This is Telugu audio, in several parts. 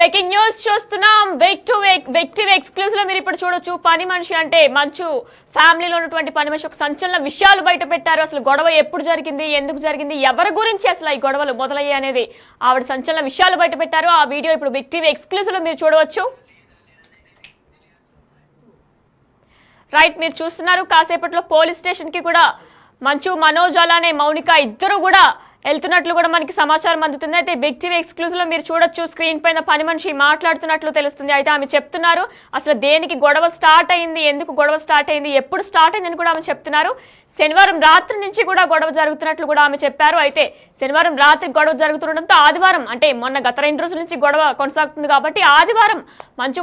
బ్రేకింగ్ న్యూస్ చూస్తున్నాం. వెక్టివ్ ఎక్స్క్లూజివ్ లో మీరు ఇప్పుడు చూడొచ్చు. పని మనిషి అంటే మంచు ఫ్యామిలీలో ఉన్నటువంటి పని మనిషి ఒక సంచలన విషయాలు బయట పెట్టారు. అసలు గొడవ ఎప్పుడు జరిగింది, ఎందుకు జరిగింది, ఎవరి గురించి అసలు ఈ గొడవలు మొదలయ్యాయి అనేది ఆవిడ సంచలన విషయాలు బయట పెట్టారు. ఆ వీడియో ఇప్పుడు వెక్టివ్ ఎక్స్క్లూజివ్ లో మీరు చూడవచ్చు. రైట్, మీరు చూస్తున్నారు. కాసేపట్లో పోలీస్ స్టేషన్ కి కూడా మంచు, మనోజ్ అలానే మౌనిక ఇద్దరు కూడా వెళ్తున్నట్లు కూడా మనకి సమాచారం అందుతుంది. అయితే బిగ్ టీవీ ఎక్స్క్లూజివ్ లో మీరు చూడొచ్చు. స్క్రీన్ పైన పని మనిషి మాట్లాడుతున్నట్లు తెలుస్తుంది. అయితే ఆమె చెప్తున్నారు అసలు దేనికి గొడవ స్టార్ట్ అయింది, ఎందుకు గొడవ స్టార్ట్ అయింది, ఎప్పుడు స్టార్ట్ అయిందని కూడా ఆమె చెప్తున్నారు. శనివారం రాత్రి నుంచి కూడా గొడవ జరుగుతున్నట్లు కూడా ఆమె చెప్పారు. అయితే శనివారం రాత్రి గొడవ జరుగుతుండడంతో ఆదివారం అంటే మొన్న గత 2 రోజుల నుంచి గొడవ కొనసాగుతుంది కాబట్టి ఆదివారం మంచు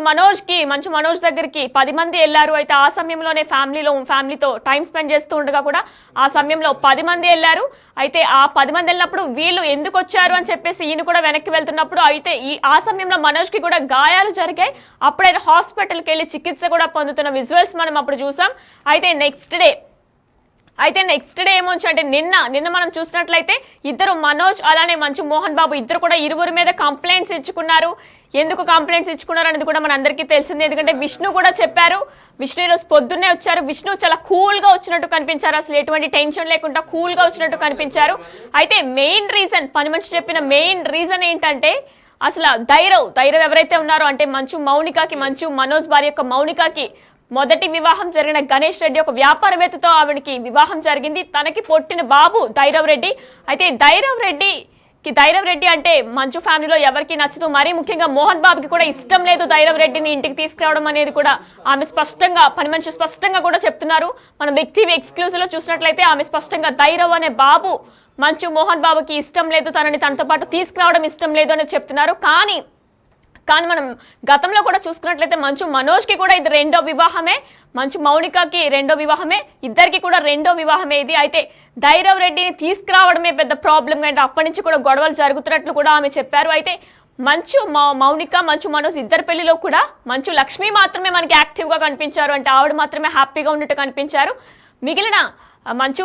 మనోజ్ దగ్గరికి 10 మంది వెళ్లారు. అయితే ఆ సమయంలోనే ఫ్యామిలీతో టైం స్పెండ్ చేస్తూ ఉండగా కూడా ఆ సమయంలో 10 మంది వెళ్లారు. అయితే ఆ 10 మంది వెళ్ళినప్పుడు వీళ్ళు ఎందుకు వచ్చారు అని చెప్పేసి ఈయన కూడా వెనక్కి వెళ్తున్నప్పుడు అయితే ఆ సమయంలో మనోజ్ కి కూడా గాయాలు జరిగాయి. అప్పుడైనా హాస్పిటల్కి వెళ్ళి చికిత్స కూడా పొందుతున్న విజువల్స్ మనం అప్పుడు చూసాం. అయితే నెక్స్ట్ డే ఏమొచ్చు అంటే నిన్న మనం చూసినట్లయితే ఇద్దరు మనోజ్ అలానే మంచు మోహన్ బాబు ఇద్దరు కూడా ఇరువురి మీద కంప్లైంట్స్ ఇచ్చుకున్నారు. ఎందుకు కంప్లైంట్స్ ఇచ్చుకున్నారు అనేది కూడా మన అందరికీ తెలిసింది. ఎందుకంటే విష్ణు కూడా చెప్పారు. విష్ణు ఈరోజు పొద్దున్నే వచ్చారు. విష్ణు చాలా కూల్ గా వచ్చినట్టు కనిపించారు. అసలు ఎటువంటి టెన్షన్ లేకుండా కూల్ గా వచ్చినట్టు కనిపించారు. అయితే మెయిన్ రీజన్, పని మనిషి చెప్పిన మెయిన్ రీజన్ ఏంటంటే అసలు ధైర్యం ఎవరైతే ఉన్నారో అంటే మంచు మనోజ్ భార్య యొక్క మౌనికకి మొదటి వివాహం జరిగిన గణేష్ రెడ్డి ఒక వ్యాపారవేత్తతో ఆవిడకి వివాహం జరిగింది. తనకి పుట్టిన బాబు ధైర్యం రెడ్డి. అయితే ధైర్యం రెడ్డి అంటే మంచు ఫ్యామిలీలో ఎవరికి నచ్చదు. మరీ ముఖ్యంగా మోహన్ బాబుకి కూడా ఇష్టం లేదు ధైర్యం రెడ్డిని ఇంటికి తీసుకురావడం అనేది కూడా ఆమె పని మనిషి స్పష్టంగా కూడా చెప్తున్నారు. మనం బిగ్ టీవీ ఎక్స్క్లూజివ్ లో చూసినట్లయితే ఆమె స్పష్టంగా ధైర్యం అనే బాబు మంచు మోహన్ బాబుకి ఇష్టం లేదు, తనతో పాటు తీసుకురావడం ఇష్టం లేదు అని చెప్తున్నారు. కానీ మనం గతంలో కూడా చూసుకున్నట్లయితే మంచు మనోజ్ కి కూడా ఇది 2వ వివాహమే, మంచు మౌనికకి 2వ వివాహమే, ఇద్దరికి కూడా 2వ వివాహమే ఇది. అయితే ధైర్యం రెడ్డిని తీసుకురావడమే పెద్ద ప్రాబ్లం అంటే అప్పటి నుంచి కూడా గొడవలు జరుగుతున్నట్లు కూడా ఆమె చెప్పారు. అయితే మౌనిక మనోజ్ ఇద్దరు పెళ్లిలో కూడా మంచు లక్ష్మి మాత్రమే మనకి యాక్టివ్ గా కనిపించారు. అంటే ఆవిడ మాత్రమే హ్యాపీగా ఉన్నట్టు కనిపించారు. మిగిలిన మంచు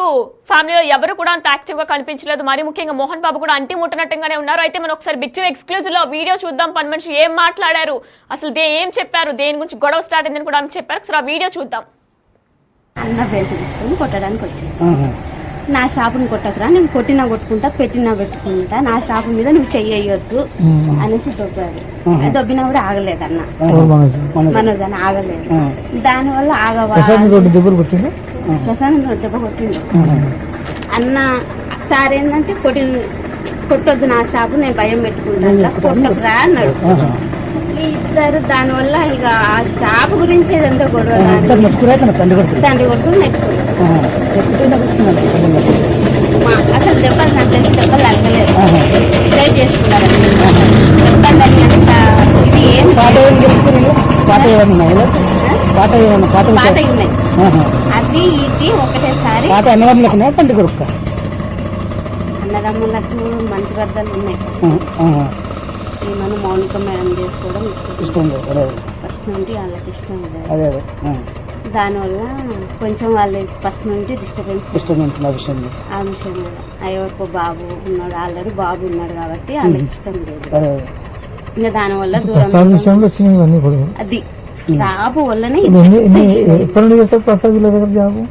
ఫ్యామిలీలో ఎవరు కూడా అంత యాక్టివ్ గా కనిపించలేదు. మరి ముఖ్యంగా మోహన్ బాబు కూడా అంటి ముట్టనట్టుగానే ఉన్నారు. అయితే మనం ఒకసారి బిగ్ టీవీ ఎక్స్క్లూజివ్ లో వీడియో చూద్దాం. పని మనిషి ఏం మాట్లాడారు, అసలు ఏం చెప్పారు, దేని గురించి గొడవ స్టార్ట్ అయిందని కూడా ఆమె చెప్పారు. ఒకసారి ఆ వీడియో చూద్దాం. అన్న బెల్ట్ తీసుకొని కొట్టడానికి వచ్చాను. నా షాపుని కొట్టకురా, నేను కొట్టుకుంటా, పెట్టుకుంటా, నా షాపు మీద నువ్వు చెయ్యొద్దు అనేసి దొబ్బారు. దొబ్బినా కూడా ఆగలేదన్న, మనోజ్ అని ఆగలేదు. దానివల్ల ప్రశాంత్ దెబ్బ కొట్టిండు. అన్న సార్ ఏంటంటే కొట్టొద్దు నా షాపు, నేను భయం పెట్టుకుంటా, కొట్టకురా అన్నాడు. ఇద్దరు దానివల్ల ఇక ఆ షాప్ గురించి ఏదంతా గొడవ, తండ్రి కొట్టుకుని నెట్టుకున్నాడు. అసలు దెబ్బలు నాకు తెలిసి దెబ్బలు తగ్గలేదు, ట్రై చేసుకున్నారు. దెబ్బలు తగినంత ఇది ఏం పాత ఉన్నాయి. అది ఇది ఒకటేసారి అన్నదమ్ములకు మంచి బద్దలు ఉన్నాయి. ఏమన్నా మౌనిక మేడం చేసుకోవడం ఇష్టం ఫస్ట్ నుండి వాళ్ళకి ఇష్టం లేదు. దానివల్ల కొంచెం వాళ్ళకి ఫస్ట్ నుండి డిస్టర్బెన్స్ ఆ విషయం. ఎవరికో బాబు ఉన్నాడు, ఆల్రెడీ బాబు ఉన్నాడు కాబట్టి వాళ్ళకి ఇష్టం లేదు. ఇంకా దానివల్ల దూరం అది జాబు వల్లనే ప్రసాద్ జాబు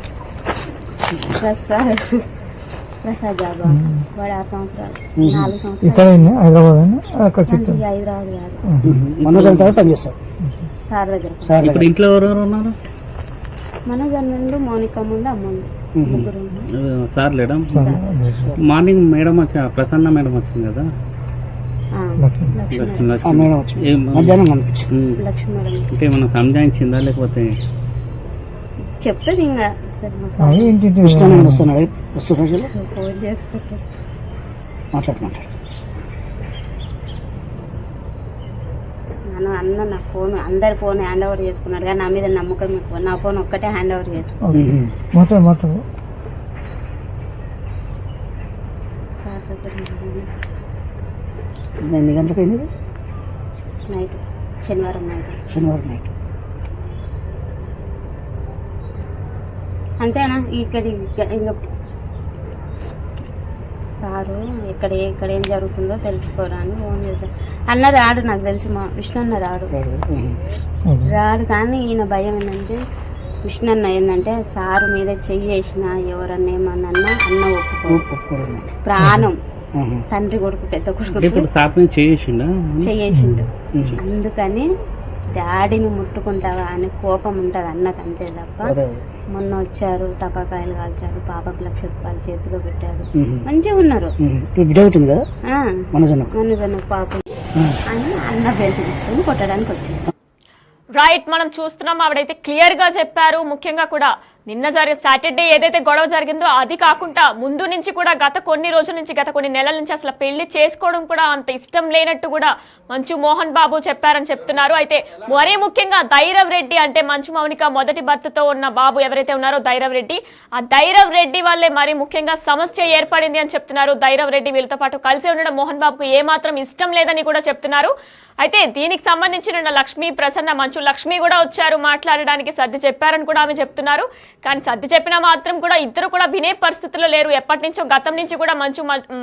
వాడు 6 సంవత్సరాలు 4 సంవత్సరాలు హైదరాబాద్ కాదు సార్ దగ్గర. ఇంట్లో ఎవరెవరు ఉన్నారు? మనోజ్ అన్నుండు, మౌనిక ముందు, అమ్ముండు, ముగ్గురు. సార్ లేడా? మార్నింగ్ మేడం ప్రసన్న మేడం వచ్చింది కదా, అంటే మనం సంజాయించిందా లేకపోతే చెప్తుంది ఇంకా అన్న నా ఫోన్ అందరి ఫోన్ హ్యాండ్ ఓవర్ చేసుకున్నాడు కానీ నా మీద నమ్మకం ఎక్కువ. నా ఫోన్ ఒక్కటే హ్యాండ్ ఓవర్ చేసుకున్నాడు. ఎన్ని గంటలకు అయింది? నైట్, శనివారం నైట్. అంతేనా? ఇక్కడ ఇంకా సారు ఇక్కడ ఏం జరుగుతుందో తెలుసుకోరా అని ఫోన్ చేద్దాం అన్న రాడు. నాకు తెలిసి మా విష్ణు అన్న రాడు కానీ ఈయన భయం ఏంటంటే విష్ణు అన్న ఏంటంటే సారు మీద చెయ్యి వేసిన ఎవరన్నా ఏమన్నా అన్న ఒప్పుకోడు. ప్రాణం తండ్రి కొడుకు పెద్ద కొడుకు చెయ్యేసిండు. అందుకని డాడీని ముట్టుకుంటావా అని కోపం ఉంటుంది అన్నకు, అంతే తప్ప మొన్న వచ్చారు టపాకాయలు కాల్చారు, పాపకు ₹1,00,000 చేతిలో పెట్టాడు, మంచిగా ఉన్నారు. మనజన్న పాప అని అన్న బెల్ట్ తీసుకొని కొట్టడానికి వచ్చింది. రైట్, మనం చూస్తున్నాం ఆవిడైతే క్లియర్ గా చెప్పారు. ముఖ్యంగా కూడా నిన్న సాటర్డే ఏదైతే గొడవ జరిగిందో అది కాకుండా ముందు నుంచి కూడా గత కొన్ని రోజుల నుంచి గత కొన్ని నెలల నుంచి అసలు పెళ్లి చేసుకోవడం కూడా అంత ఇష్టం లేనట్టు కూడా మంచు మోహన్ బాబు చెప్పారని చెప్తున్నారు. అయితే మరీ ముఖ్యంగా ధైరవ్ రెడ్డి అంటే మంచు మౌనిక మొదటి భర్తతో ఉన్న బాబు ఎవరైతే ఉన్నారో ధైరవ్ రెడ్డి, ఆ ధైరవ్ రెడ్డి వల్లే మరీ ముఖ్యంగా సమస్య ఏర్పడింది అని చెప్తున్నారు. ధైరవ్ రెడ్డి వీళ్ళతో పాటు కలిసి ఉండడం మోహన్ బాబుకు ఏమాత్రం ఇష్టం లేదని కూడా చెప్తున్నారు. అయితే దీనికి సంబంధించిన లక్ష్మి ప్రసన్న మంచు లక్ష్మి కూడా వచ్చారు మాట్లాడడానికి, సర్ది చెప్పారని కూడా ఆమె చెప్తున్నారు. కానీ సర్ది చెప్పినా మాత్రం కూడా ఇద్దరు కూడా వినే పరిస్థితుల్లో లేరు. ఎప్పటి నుంచో గతం నుంచి కూడా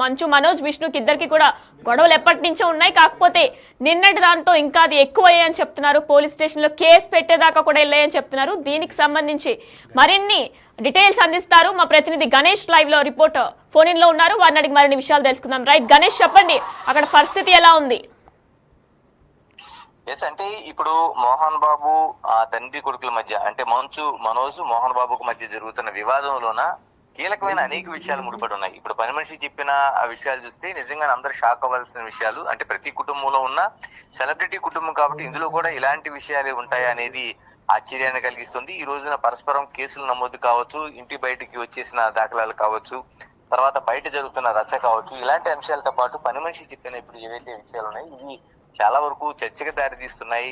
మంచు మనోజ్ విష్ణుకి ఇద్దరికి కూడా గొడవలు ఎప్పటి నుంచో ఉన్నాయి. కాకపోతే నిన్నటి దాంతో ఇంకా అది ఎక్కువ అయ్యాయని చెప్తున్నారు. పోలీస్ స్టేషన్ లో కేసు పెట్టేదాకా కూడా వెళ్ళాయని చెప్తున్నారు. దీనికి సంబంధించి మరిన్ని డీటెయిల్స్ అందిస్తారు మా ప్రతినిధి గణేష్. లైవ్ లో రిపోర్టర్ ఫోన్ ఇన్ లో ఉన్నారు, వారిని అడిగి మరిన్ని విషయాలు తెలుసుకుందాం. రైట్ గణేష్, చెప్పండి అక్కడ పరిస్థితి ఎలా ఉంది? ఎస్, అంటే ఇప్పుడు మోహన్ బాబు తండ్రి కొడుకుల మధ్య అంటే మంచు మనోజ్ మోహన్ బాబుకు మధ్య జరుగుతున్న వివాదంలోన కీలకమైన అనేక విషయాలు ముడిపడి ఉన్నాయి. ఇప్పుడు పని మనిషి చెప్పిన ఆ విషయాలు చూస్తే నిజంగా అందరూ షాక్ అవ్వాల్సిన విషయాలు. అంటే ప్రతి కుటుంబంలో ఉన్న సెలబ్రిటీ కుటుంబం కాబట్టి ఇందులో కూడా ఇలాంటి విషయాలే ఉంటాయి అనేది ఆశ్చర్యాన్ని కలిగిస్తుంది. ఈ రోజున పరస్పరం కేసులు నమోదు కావచ్చు, ఇంటి బయటికి వచ్చేసిన దాఖలాలు కావచ్చు, తర్వాత బయట జరుగుతున్న రచ్చ కావచ్చు, ఇలాంటి అంశాలతో పాటు పని మనిషి చెప్పిన ఇప్పుడు ఏవైతే విషయాలు ఉన్నాయి ఇవి చాలా వరకు చర్చకు దారితీస్తున్నాయి.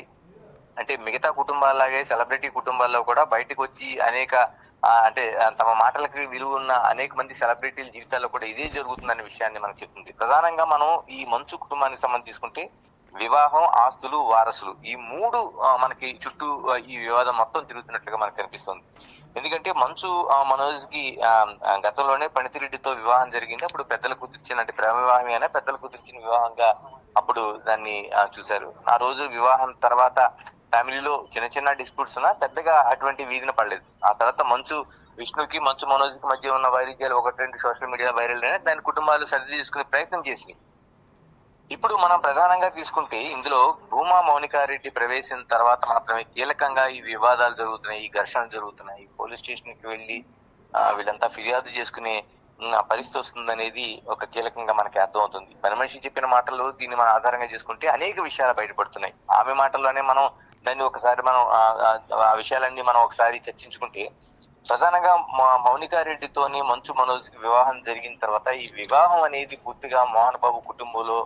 అంటే మిగతా కుటుంబాలాగే సెలబ్రిటీ కుటుంబాల్లో కూడా బయటకు వచ్చి అనేక అంటే తమ మాటలకు విలువ ఉన్న అనేక మంది సెలబ్రిటీల జీవితాల్లో కూడా ఇదే జరుగుతుందనే విషయాన్ని మనకు చెప్తుంది. ప్రధానంగా మనం ఈ మంచు కుటుంబానికి సంబంధించి తీసుకుంటే వివాహం, ఆస్తులు, వారసులు ఈ మూడు మనకి చుట్టూ ఈ వివాదం మొత్తం తిరుగుతున్నట్లుగా మనకు కనిపిస్తుంది. ఎందుకంటే మంచు మనోజ్ కి గతంలోనే పణితిరెడ్డితో వివాహం జరిగింది. అప్పుడు పెద్దలు కుదిర్చిన అంటే ప్రేమ వివాహమే అయినా పెద్దలు కుదిర్చిన వివాహంగా అప్పుడు దాన్ని చూశారు. ఆ రోజు వివాహం తర్వాత ఫ్యామిలీలో చిన్న చిన్న డిస్ప్యూట్స్ ఉన్నా పెద్దగా అటువంటి వీధిన పడలేదు. ఆ తర్వాత మంచు విష్ణుకి మంచు మనోజ్ కి మధ్య ఉన్న వైరుధ్యాలు 1-2 సోషల్ మీడియా వైరల్ అయినా దాని కుటుంబాలు సర్ది తీసుకునే ప్రయత్నం చేసి ఇప్పుడు మనం ప్రధానంగా తీసుకుంటే ఇందులో భూమా మౌనికారెడ్డి ప్రవేశం తర్వాత మాత్రమే కీలకంగా ఈ వివాదాలు జరుగుతున్నాయి, ఈ ఘర్షణలు జరుగుతున్నాయి. పోలీస్ స్టేషన్ కి వెళ్లి వీళ్ళంతా ఫిర్యాదు చేసుకునే పరిస్థితి వస్తుందనేది ఒక కీలకంగా మనకి అర్థమవుతుంది. పని మనిషి చెప్పిన మాటలు దీన్ని మనం ఆధారంగా చేసుకుంటే అనేక విషయాలు బయటపడుతున్నాయి. ఆమె మాటల్లోనే మనం దాన్ని ఒకసారి మనం ఆ విషయాలన్నీ మనం ఒకసారి చర్చించుకుంటే ప్రధానంగా మౌనికారెడ్డితోని మంచు మనోజ్ వివాహం జరిగిన తర్వాత ఈ వివాహం అనేది పూర్తిగా మోహన్ బాబు కుటుంబంలో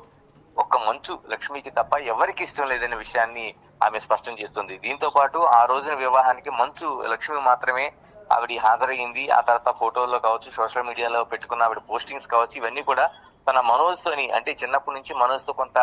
ఒక్క మంచు లక్ష్మికి తప్ప ఎవరికి ఇష్టం లేదనే విషయాన్ని ఆమె స్పష్టం చేస్తుంది. దీంతో పాటు ఆ రోజున వివాహానికి మంచు లక్ష్మి మాత్రమే ఆవిడ హాజరయ్యింది. ఆ తర్వాత ఫోటోల్లో కావచ్చు, సోషల్ మీడియాలో పెట్టుకున్న ఆవిడ పోస్టింగ్స్ కావచ్చు, ఇవన్నీ కూడా తన మనోజ్ తోని అంటే చిన్నప్పటి నుంచి మనోజ్ తో కొంత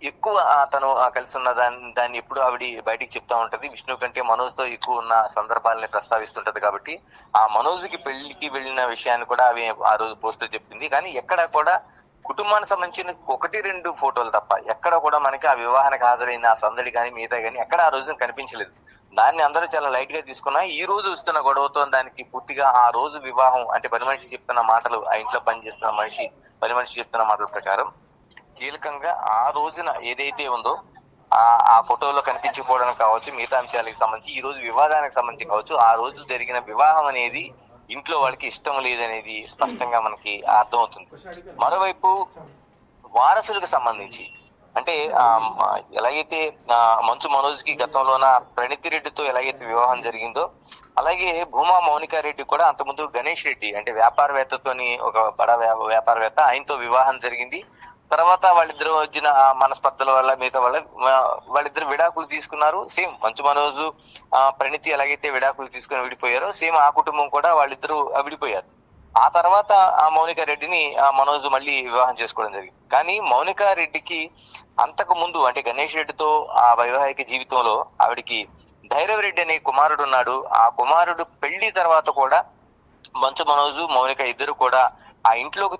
ఎక్కువ తను కలిసి ఉన్న దాన్ని ఎప్పుడు ఆవిడ బయటికి చెప్తా ఉంటది. విష్ణు కంటే మనోజ్ తో ఎక్కువ ఉన్న సందర్భాలని ప్రస్తావిస్తుంటది. కాబట్టి ఆ మనోజ్ కి పెళ్లికి వెళ్ళిన విషయాన్ని కూడా ఆమె ఆ రోజు పోస్ట్ చెప్పింది. కానీ ఎక్కడ కూడా కుటుంబానికి సంబంధించిన 1-2 ఫోటోలు తప్ప ఎక్కడ కూడా మనకి ఆ వివాహానికి హాజరైన ఆ సందడి కానీ మిగతా కానీ ఎక్కడ ఆ రోజున కనిపించలేదు. దాన్ని అందరూ చాలా లైట్ గా తీసుకున్నా. ఈ రోజు వస్తున్న గొడవతో దానికి పూర్తిగా ఆ రోజు వివాహం అంటే పని మనిషి చెప్తున్న మాటలు, ఆ ఇంట్లో పనిచేస్తున్న పని మనిషి చెప్తున్న మాటల ప్రకారం కీలకంగా ఆ రోజున ఏదైతే ఉందో ఆ ఫోటోలో కనిపించకపోవడానికి కావచ్చు, మిగతా అంశాలకు సంబంధించి ఈ రోజు వివాదానికి సంబంధించి కావచ్చు, ఆ రోజు జరిగిన వివాహం అనేది ఇంట్లో వాళ్ళకి ఇష్టం లేదనేది స్పష్టంగా మనకి అర్థమవుతుంది. మరోవైపు వారసులకు సంబంధించి అంటే ఎలాగైతే మంచు మనోజ్ కి గతంలోన ప్రణితిరెడ్డితో ఎలాగైతే వివాహం జరిగిందో అలాగే భూమా మౌనికారెడ్డి కూడా అంతకుముందు గణేష్ రెడ్డి అంటే వ్యాపారవేత్తతోని ఒక బడా వ్యాపారవేత్త ఆయనతో వివాహం జరిగింది. తర్వాత వాళ్ళిద్దరు వచ్చిన మనస్పర్ధల వల్ల మిగతా వాళ్ళిద్దరు విడాకులు తీసుకున్నారు. సేమ్ మంచు మనోజు ప్రణితి ఎలాగైతే విడాకులు తీసుకుని విడిపోయారో సేమ్ ఆ కుటుంబం కూడా వాళ్ళిద్దరూ విడిపోయారు. ఆ తర్వాత ఆ మౌనికారెడ్డిని మనోజ్ మళ్ళీ వివాహం చేసుకోవడం జరిగింది. కానీ మౌనికారెడ్డికి అంతకు ముందు అంటే గణేష్ రెడ్డితో ఆ వైవాహిక జీవితంలో ఆవిడికి ధైరవ్ రెడ్డి అనే కుమారుడు ఉన్నాడు. ఆ కుమారుడు పెళ్లి తర్వాత కూడా మంచు మనోజు మౌనిక ఇద్దరు కూడా ఆ ఇంట్లోకి